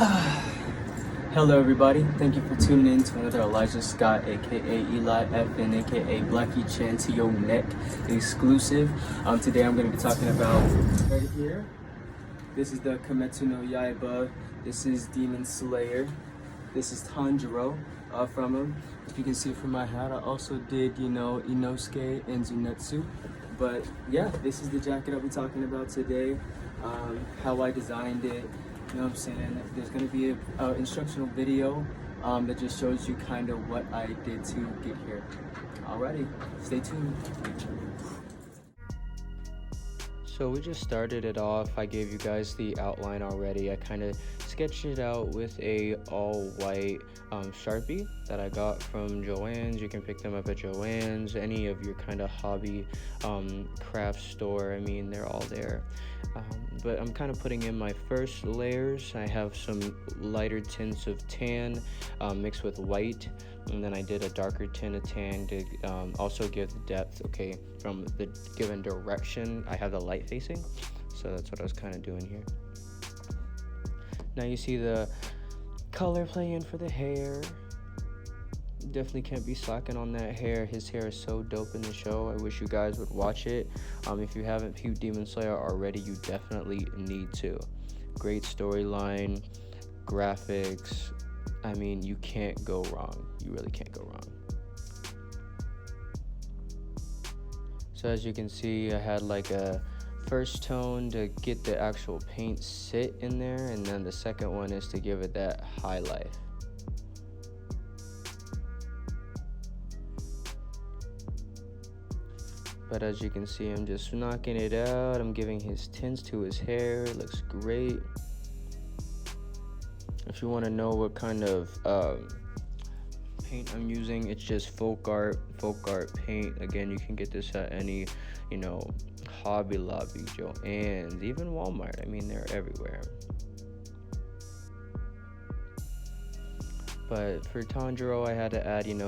Hello everybody, thank you for tuning in to another Elijah Scott aka Eli FN aka Blackie Chan to your neck exclusive. Today I'm going to be talking about right here. This is the Kimetsu no Yaiba. This is Demon Slayer. This is Tanjiro from him. If you can see from my hat, I also did, Inosuke and Zenitsu. But yeah, this is the jacket I'll be talking about today. How I designed it. You know what I'm saying? There's going to be an instructional video that just shows you kind of what I did to get here. Alrighty, stay tuned. So we just started it off. I gave you guys the outline already. I kind of sketched it out with a all-white Sharpie that I got from Joann's. You can pick them up at Joann's, any of your kind of hobby craft store. I mean, they're all there. But I'm kind of putting in my first layers. I have some lighter tints of tan mixed with white, and then I did a darker tint of tan to also give the depth, okay, from the given direction I have the light facing. So that's what I was kind of doing here. Now you see the color play in for the hair. Definitely can't be slacking on that hair. His hair is so dope in the show. I wish you guys would watch it. If you haven't viewed Demon Slayer already, you definitely need to. Great storyline, graphics. I mean, you can't go wrong. You really can't go wrong. So as you can see, I had like a first tone to get the actual paint sit in there, and then the second one is to give it that highlight. But as you can see, I'm just knocking it out. I'm giving his tints to his hair. It looks great. If you want to know what kind of paint I'm using, it's just folk art paint. Again, you can get this at any, Hobby Lobby, Joann's, even Walmart. I mean, they're everywhere. But for Tanjiro, I had to add, his